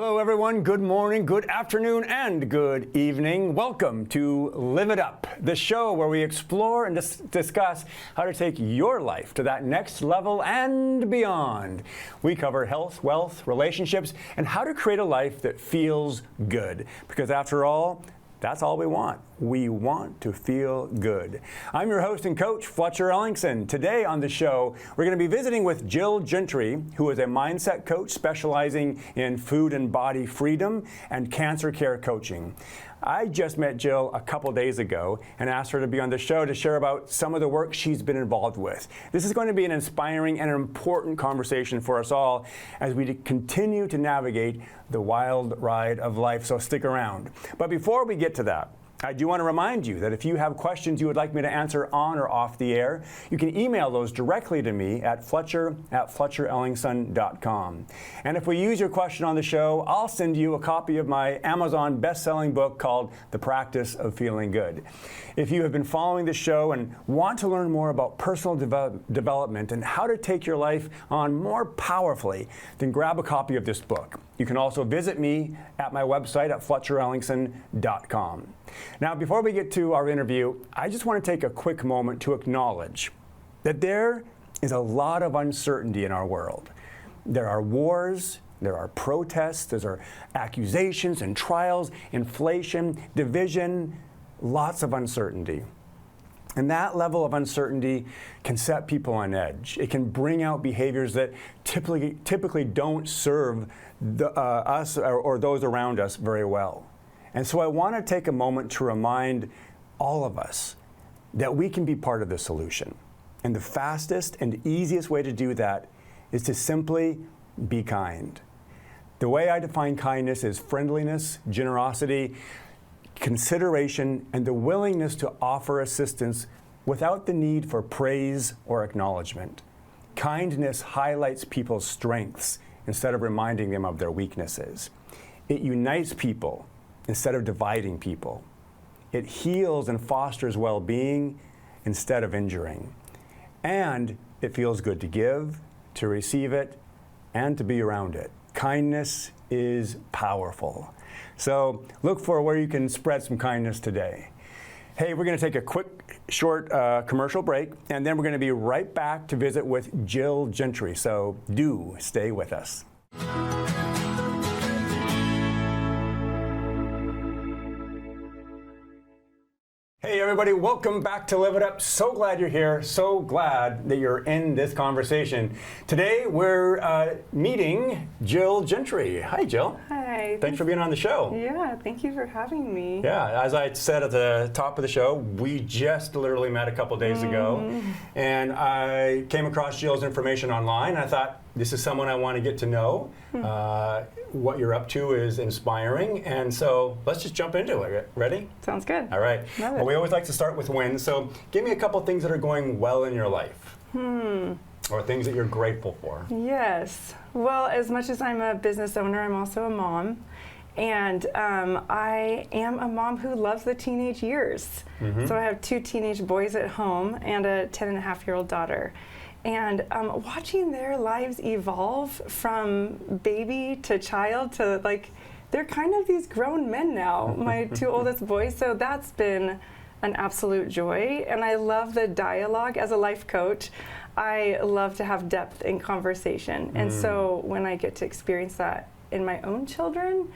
Hello everyone, good morning, good afternoon, and good evening. Welcome to Live It Up, the show where we explore and discuss how to take your life to that next level and beyond. We cover health, wealth, relationships, and how to create a life that feels good. Because after all, that's all we want. We want to feel good. I'm your host and coach, Fletcher Ellingson. Today on the show, we're going to be visiting with Jill Gentry, who is a mindset coach specializing in food and body freedom and cancer care coaching. I just met Jill a couple days ago and asked her to be on the show to share about some of the work she's been involved with. This is going to be an inspiring and an important conversation for us all as we continue to navigate the wild ride of life, so stick around. But before we get to that, I do want to remind you that if you have questions you would like me to answer on or off the air, you can email those directly to me at fletcher@fletcherellingson.com. And if we use your question on the show, I'll send you a copy of my Amazon best-selling book called The Practice of Feeling Good. If you have been following the show and want to learn more about personal development and how to take your life on more powerfully, then grab a copy of this book. You can also visit me at my website at fletcherellingson.com. Now, before we get to our interview, I just want to take a quick moment to acknowledge that there is a lot of uncertainty in our world. There are wars, there are protests, there are accusations and trials, inflation, division, lots of uncertainty. And that level of uncertainty can set people on edge. It can bring out behaviors that typically don't serve us or those around us very well. And so I want to take a moment to remind all of us that we can be part of the solution. And the fastest and easiest way to do that is to simply be kind. The way I define kindness is friendliness, generosity, consideration, and the willingness to offer assistance without the need for praise or acknowledgement. Kindness highlights people's strengths instead of reminding them of their weaknesses. It unites people instead of dividing people. It heals and fosters well-being instead of injuring. And it feels good to give, to receive it, and to be around it. Kindness is powerful. So look for where you can spread some kindness today. Hey, we're going to take a quick, short commercial break, and then we're going to be right back to visit with Jill Gentry. So do stay with us. Hey everybody, welcome back to Live It Up. So glad you're here. So glad that you're in this conversation. Today we're meeting Jill Gentry. Hi Jill. Hi. Thanks for being on the show. Yeah, thank you for having me. Yeah, as I said at the top of the show, we just literally met a couple days ago, and I came across Jill's information online. And I thought, this is someone I want to get to know. What you're up to is inspiring, and so let's just jump into it. Ready? Sounds good. All right. Love it. Well, we always like to start with wins, so give me a couple things that are going well in your life. Or things that you're grateful for. Yes. Well, as much as I'm a business owner, I'm also a mom. And I am a mom who loves the teenage years. So I have 2 teenage boys at home and a 10-and-a-half-year-old daughter. And watching their lives evolve from baby to child to they're kind of these grown men now, my 2 oldest boys. So that's been an absolute joy. And I love the dialogue as a life coach. I love to have depth in conversation. And so when I get to experience that in my own children,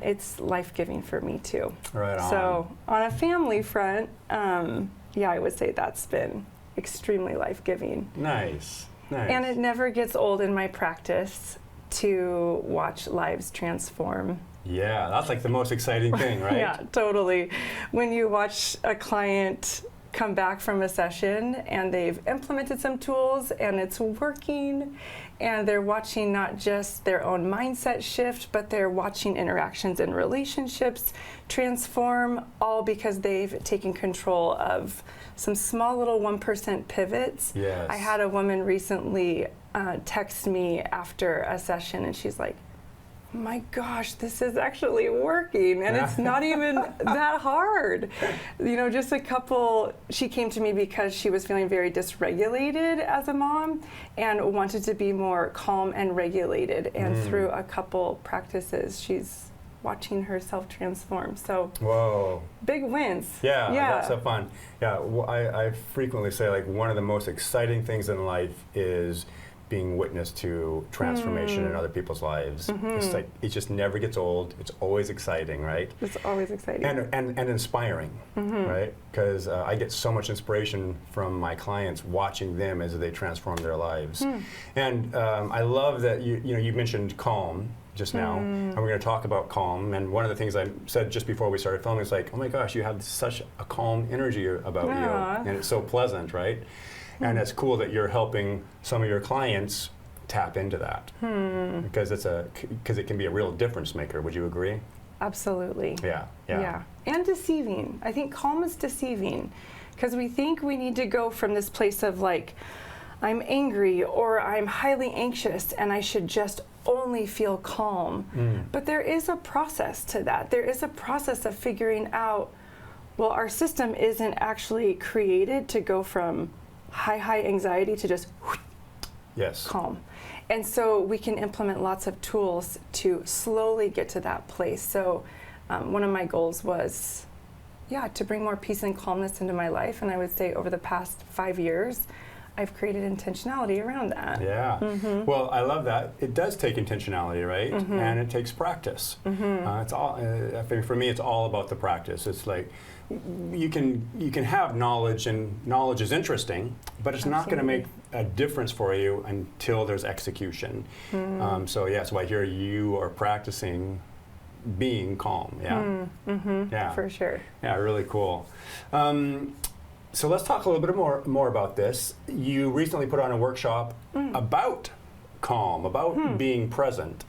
it's life-giving for me too. Right on. So on a family front, yeah, I would say that's been extremely life-giving. Nice, nice. And it never gets old in my practice to watch lives transform. Yeah, that's like the most exciting thing, right? Yeah, totally. When you watch a client come back from a session and they've implemented some tools and it's working, and they're watching not just their own mindset shift, but they're watching interactions and relationships transform, all because they've taken control of some small little 1% pivots. Yes. I had a woman recently text me after a session, and she's like, my gosh, this is actually working, and it's not even that hard. You know, just a couple, she came to me because she was feeling very dysregulated as a mom and wanted to be more calm and regulated. And through a couple practices, she's watching herself transform. So, whoa, big wins. Yeah, that's so fun. Yeah, I frequently say, like, one of the most exciting things in life is being witness to transformation in other people's lives. It's like, it just never gets old. It's always exciting, right? It's always exciting. And inspiring, right? Because I get so much inspiration from my clients watching them as they transform their lives. And I love that you mentioned calm just now, and we're going to talk about calm. And one of the things I said just before we started filming is like, oh my gosh, you have such a calm energy about you, and it's so pleasant, right? And it's cool that you're helping some of your clients tap into that, because it can be a real difference maker. Would you agree? Absolutely. Yeah. And deceiving. I think calm is deceiving, because we think we need to go from this place of like, I'm angry or I'm highly anxious and I should just only feel calm. But there is a process to that. There is a process of figuring out, well, our system isn't actually created to go from high anxiety to just calm. And so we can implement lots of tools to slowly get to that place. So one of my goals was, to bring more peace and calmness into my life. And I would say over the past 5 years, I've created intentionality around that. Yeah. Well, I love that. It does take intentionality, right? And it takes practice. It's all. For me, it's all about the practice. It's like you can have knowledge, and knowledge is interesting, but it's not going to make a difference for you until there's execution. So I hear you are practicing being calm. Yeah. For sure. Yeah. Really cool. So let's talk a little bit more about this. You recently put on a workshop about calm, about being present.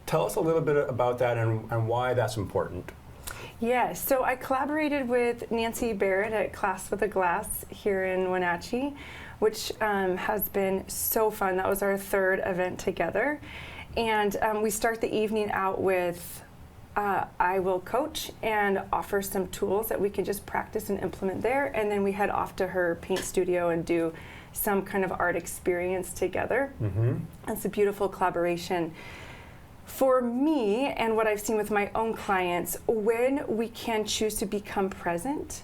Tell us a little bit about that and why that's important. Yeah, so I collaborated with Nancy Barrett at Class with a Glass here in Wenatchee, which has been so fun. That was our 3rd event together. And we start the evening out with I will coach and offer some tools that we can just practice and implement there. And then we head off to her paint studio and do some kind of art experience together. It's a beautiful collaboration. For me, and what I've seen with my own clients, when we can choose to become present,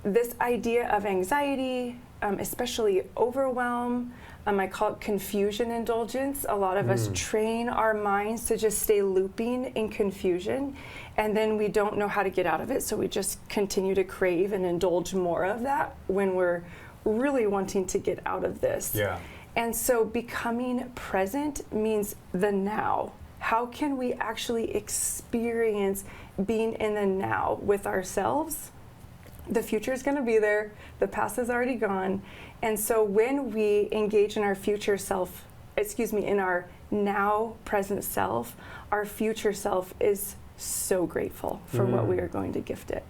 this idea of anxiety, especially overwhelm, I call it confusion indulgence. A lot of us train our minds to just stay looping in confusion, and then we don't know how to get out of it, so we just continue to crave and indulge more of that when we're really wanting to get out of this. And so becoming present means the now. How can we actually experience being in the now with ourselves? The future is going to be there. The past is already gone. And so when we engage in our future self, in our now present self, our future self is so grateful for what we are going to gift it.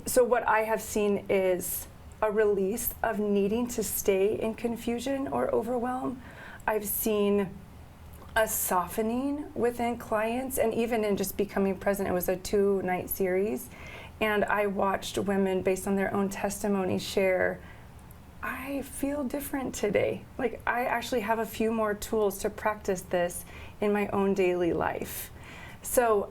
So what I have seen is a release of needing to stay in confusion or overwhelm. I've seen a softening within clients, and even in just becoming present. It was a 2-night series, and I watched women, based on their own testimony, share, I feel different today. Like, I actually have a few more tools to practice this in my own daily life. So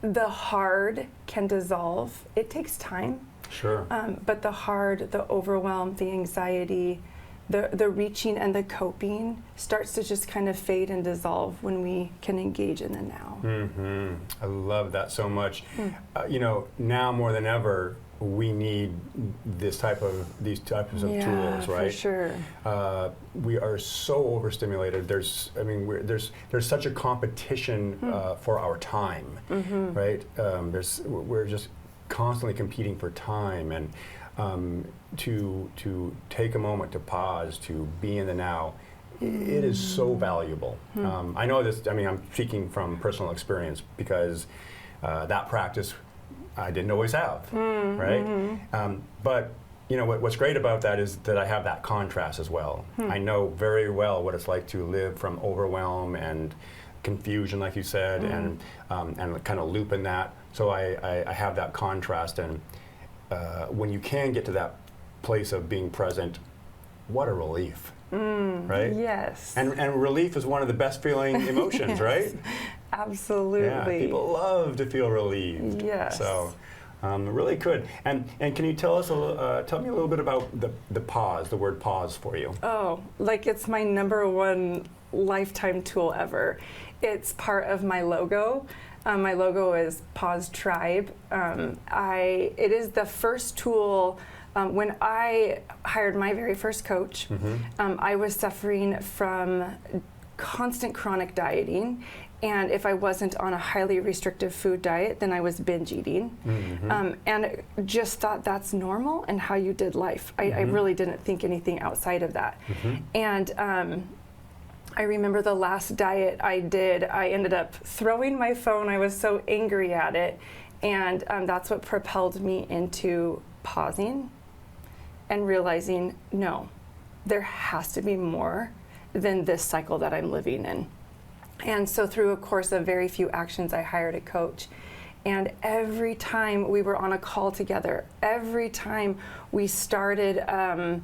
the hard can dissolve. It takes time. Sure. But the hard, the overwhelm, the anxiety, the reaching and the coping starts to just kind of fade and dissolve when we can engage in the now. I love that so much. Now more than ever, we need these types of tools, right? For sure. We are so overstimulated. There's such a competition for our time, right? We're just constantly competing for time, and to take a moment to pause, to be in the now, it is so valuable. I know this, I'm speaking from personal experience, because that practice I didn't always have, right? But what's great about that is that I have that contrast as well. I know very well what it's like to live from overwhelm and confusion, like you said, and kind of loop in that. So I have that contrast, and when you can get to that place of being present, what a relief, right? Yes. And relief is one of the best feeling emotions, Yes. right? Absolutely. Yeah, people love to feel relieved. Yes. So, really could. And can you tell us tell me a little bit about the pause, the word pause for you? Oh, like it's my #1 lifetime tool ever. It's part of my logo. My logo is Pause Tribe. It is the first tool. When I hired my very first coach, I was suffering from constant chronic dieting. And if I wasn't on a highly restrictive food diet, then I was binge eating. And just thought that's normal and how you did life. I really didn't think anything outside of that. And I remember the last diet I did, I ended up throwing my phone. I was so angry at it. And that's what propelled me into pausing and realizing, no, there has to be more than this cycle that I'm living in. And so through a course of very few actions, I hired a coach. And every time we were on a call together, every time we started a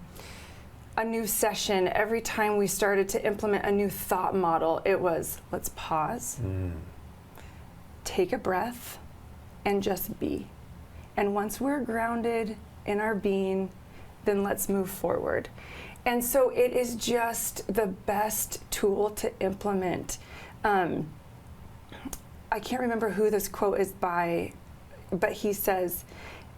new session, every time we started to implement a new thought model, it was, let's pause, take a breath, and just be. And once we're grounded in our being, then let's move forward. And so it is just the best tool to implement. I can't remember who this quote is by, but he says,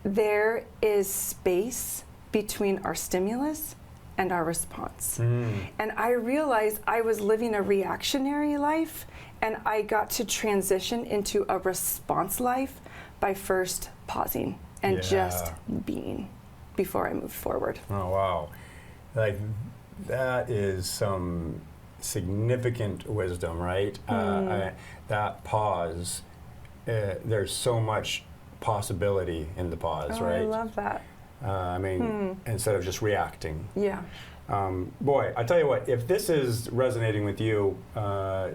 there is space between our stimulus and our response. And I realized I was living a reactionary life, and I got to transition into a response life by first pausing and just being before I moved forward. Oh, wow. Like, that is some significant wisdom, right? That pause, there's so much possibility in the pause, right? I love that. I mean, instead of just reacting. Yeah. Boy, I tell you what, if this is resonating with you, I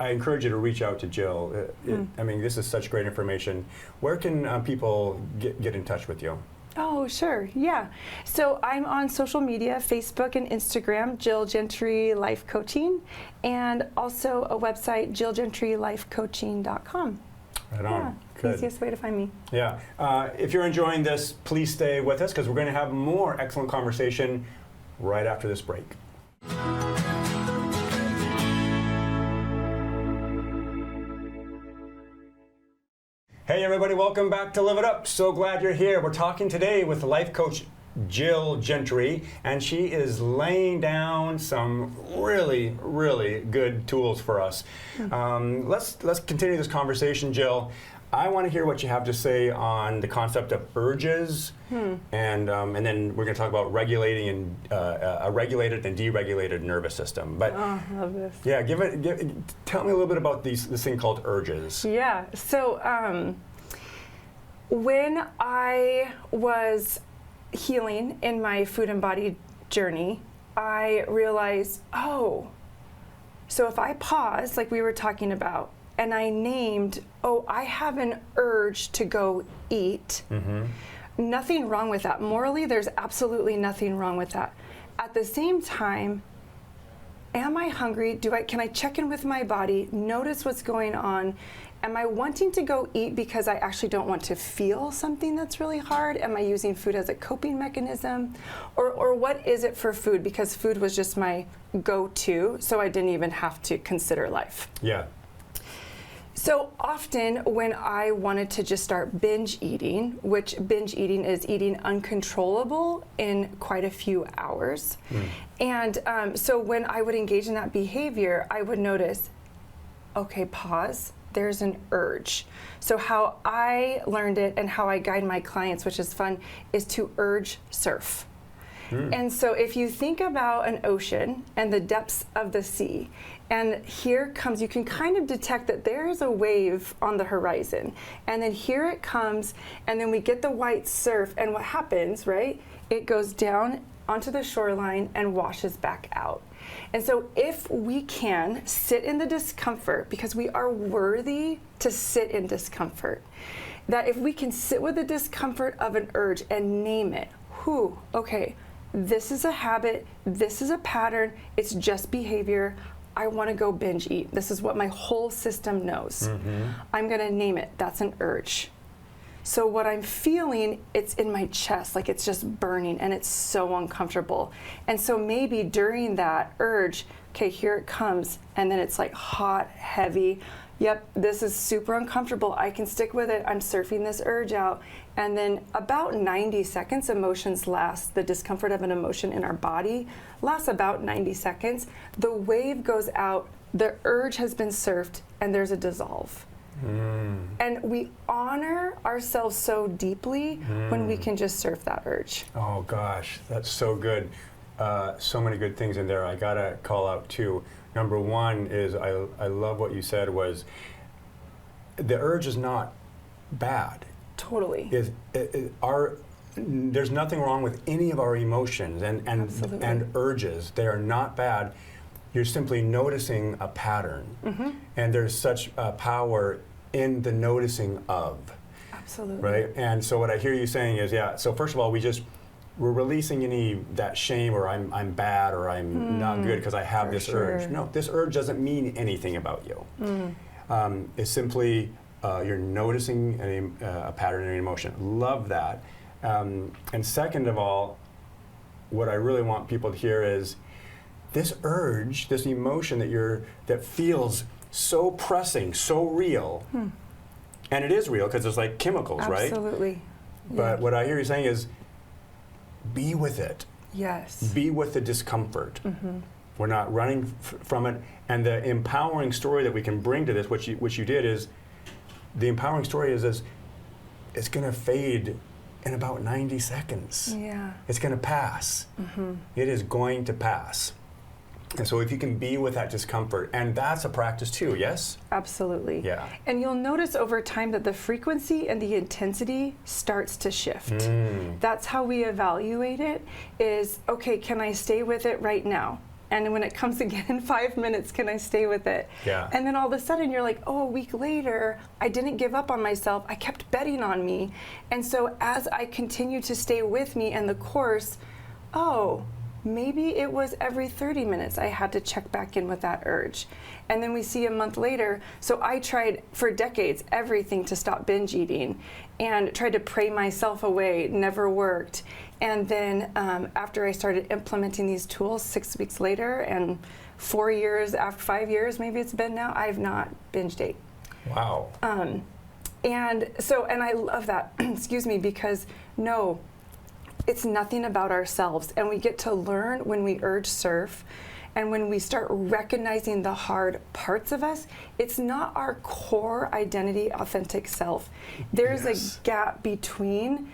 encourage you to reach out to Jill. I mean, this is such great information. Where can people get in touch with you? Oh, sure. Yeah. So I'm on social media, Facebook and Instagram, Jill Gentry Life Coaching, and also a website, jillgentrylifecoaching.com. Right on. Yeah, Good. easiest way to find me. Yeah. If you're enjoying this, please stay with us because we're going to have more excellent conversation right after this break. Hey everybody, welcome back to Live It Up. So glad you're here. We're talking today with life coach Jill Gentry, and she is laying down some really, really good tools for us. Let's continue this conversation, Jill. I want to hear what you have to say on the concept of urges, and then we're going to talk about regulating and a regulated and deregulated nervous system. But Oh, I love this. yeah, tell me a little bit about this thing called urges. Yeah. So when I was healing in my food and body journey, I realized, oh, so if I pause, like we were talking about, and I named, oh, I have an urge to go eat. Nothing wrong with that. Morally, there's absolutely nothing wrong with that. At the same time, am I hungry? Can I check in with my body, notice what's going on? Am I wanting to go eat because I actually don't want to feel something that's really hard? Am I using food as a coping mechanism? Or what is it for food? Because food was just my go-to, so I didn't even have to consider life. Yeah. So often when I wanted to just start binge eating, which binge eating is eating uncontrollable in quite a few hours. And so when I would engage in that behavior, I would notice, okay, pause, there's an urge. So how I learned it and how I guide my clients, which is fun, is to urge surf. And so if you think about an ocean and the depths of the sea, and here comes, you can kind of detect that there is a wave on the horizon. And then here it comes, and then we get the white surf, and what happens, right? It goes down onto the shoreline and washes back out. And so if we can sit in the discomfort, because we are worthy to sit in discomfort, that if we can sit with the discomfort of an urge and name it, okay, this is a habit, this is a pattern, it's just behavior, I want to go binge eat. This is what my whole system knows. I'm going to name it, that's an urge. So what I'm feeling, it's in my chest, like it's just burning and it's so uncomfortable. And so maybe during that urge, okay, here it comes, and then it's like hot, heavy. Yep, this is super uncomfortable. I can stick with it. I'm surfing this urge out. And then about 90 seconds, emotions last. The discomfort of an emotion in our body lasts about 90 seconds. The wave goes out, the urge has been surfed, and there's a dissolve. And we honor ourselves so deeply when we can just surf that urge. Oh gosh, that's so good. So many good things in there. I gotta call out two. Number one is I love what you said was the urge is not bad. Totally. There's nothing wrong with any of our emotions and urges. They are not bad. You're simply noticing a pattern. And there's such power in the noticing of. Absolutely. Right? And so what I hear you saying is, yeah, so first of all, we're releasing that shame or I'm bad or I'm not good because I have this urge. No, this urge doesn't mean anything about you. It's simply you're noticing a pattern in an emotion. Love that. And second of all, what I really want people to hear is this urge, this emotion that feels so pressing, so real, and it is real because it's like chemicals, right? Absolutely. But what I hear you saying is, be with it. Yes. Be with the discomfort. We're not running from it. And the empowering story that we can bring to this, which you did, is the empowering story is it's going to fade in about 90 seconds. Yeah. It's going to pass. It is going to pass. And so if you can be with that discomfort, and that's a practice too, yes? Absolutely. Yeah. And you'll notice over time that the frequency and the intensity starts to shift. That's how we evaluate it is, okay, can I stay with it right now? And when it comes again in 5 minutes, can I stay with it? Yeah. And then all of a sudden you're like, oh, a week later, I didn't give up on myself. I kept betting on me. And so as I continue to stay with me and the course, maybe it was every 30 minutes I had to check back in with that urge. And then we see a month later, so I tried for decades everything to stop binge eating and tried to pray myself away, never worked. And then after I started implementing these tools 6 weeks later and 4 years, after 5 years maybe it's been now, I've not binged ate. Wow. And I love that, excuse me, because it's nothing about ourselves, and we get to learn when we urge surf and when we start recognizing the hard parts of us. It's not our core identity, authentic self. There's a gap between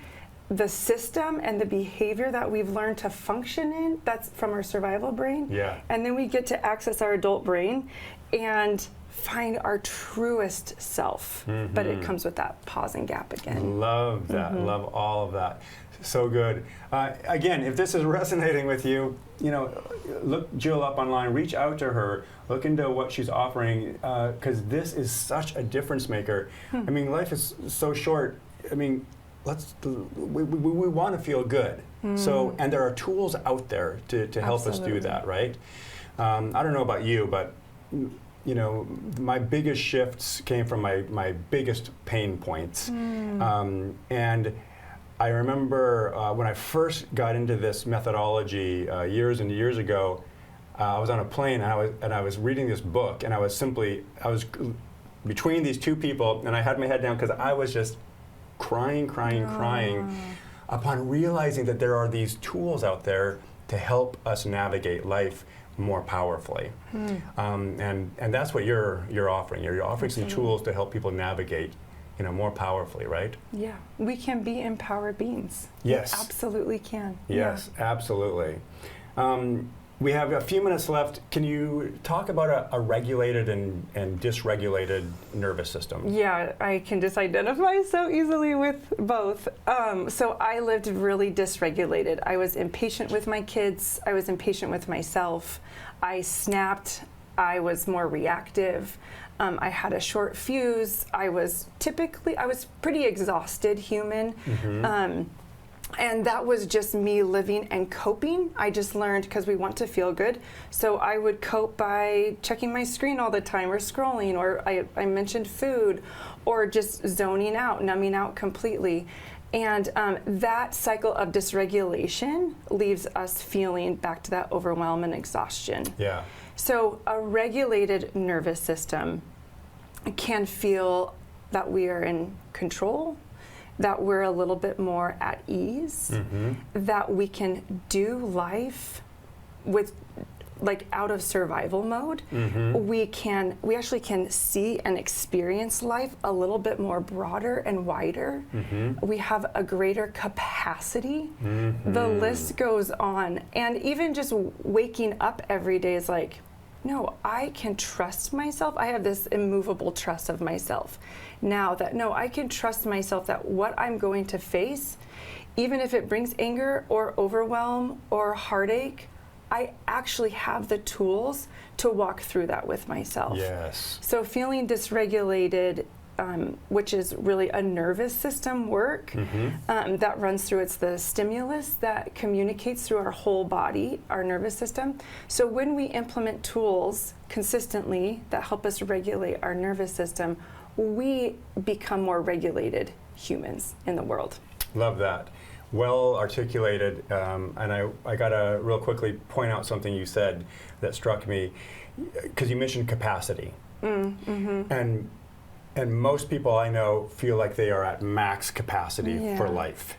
the system and the behavior that we've learned to function in, that's from our survival brain, and then we get to access our adult brain and find our truest self. But it comes with that pause and gap again. Love that. Love all of that. So good. Again, if this is resonating with you, look Jill up online, reach out to her, look into what she's offering, because this is such a difference maker. I mean, life is so short. I mean, we want to feel good. So, and there are tools out there to help us do that, right? I don't know about you, but my biggest shifts came from my biggest pain points. And I remember when I first got into this methodology years and years ago, I was on a plane and I was reading this book, and I was between these two people, and I had my head down because I was just crying upon realizing that there are these tools out there to help us navigate life more powerfully. And that's what you're offering. You're offering some tools to help people navigate more powerfully, right? Yeah, we can be empowered beings. Yes. We absolutely can. Yes, absolutely. We have a few minutes left. Can you talk about a regulated and dysregulated nervous system? Yeah, I can just identify so easily with both. So I lived really dysregulated. I was impatient with my kids. I was impatient with myself. I snapped. I was more reactive. I had a short fuse. I was pretty exhausted human. And that was just me living and coping. I just learned, because we want to feel good. So I would cope by checking my screen all the time, or scrolling, or I mentioned food, or just zoning out, numbing out completely. And that cycle of dysregulation leaves us feeling back to that overwhelm and exhaustion. Yeah. So a regulated nervous system can feel that we are in control, that we're a little bit more at ease, that we can do life with, like, out of survival mode. We actually can see and experience life a little bit more broader and wider. We have a greater capacity. The list goes on. And even just waking up every day is like, no, I can trust myself. I have this immovable trust of myself now that, no, I can trust myself that what I'm going to face, even if it brings anger or overwhelm or heartache, I actually have the tools to walk through that with myself. Yes. So feeling dysregulated, which is really a nervous system work that runs through, it's the stimulus that communicates through our whole body, our nervous system. So when we implement tools consistently that help us regulate our nervous system, we become more regulated humans in the world. Love that. Well articulated. And I got to real quickly point out something you said that struck me, because you mentioned capacity. And most people I know feel like they are at max capacity for life.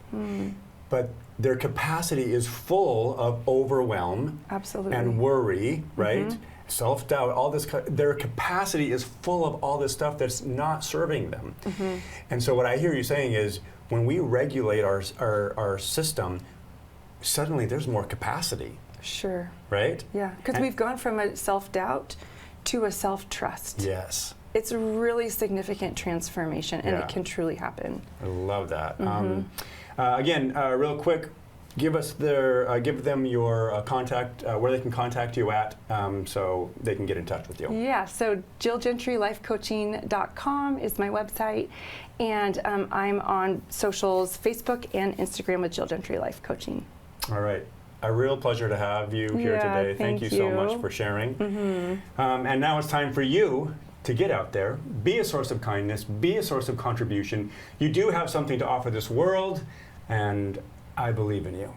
But their capacity is full of overwhelm and worry, right? Self-doubt, all this. Their capacity is full of all this stuff that's not serving them. And so what I hear you saying is, when we regulate our system, suddenly there's more capacity. Sure. Right? Yeah, because we've gone from a self-doubt to a self-trust. Yes. It's a really significant transformation, and it can truly happen. I love that. Again, real quick, give them your contact, where they can contact you at, so they can get in touch with you. Yeah, so JillGentryLifeCoaching.com is my website, and I'm on socials, Facebook and Instagram with Jill Gentry Life Coaching. All right. A real pleasure to have you here today. Thank you so much for sharing. And now it's time for you to get out there, be a source of kindness, be a source of contribution. You do have something to offer this world, and I believe in you.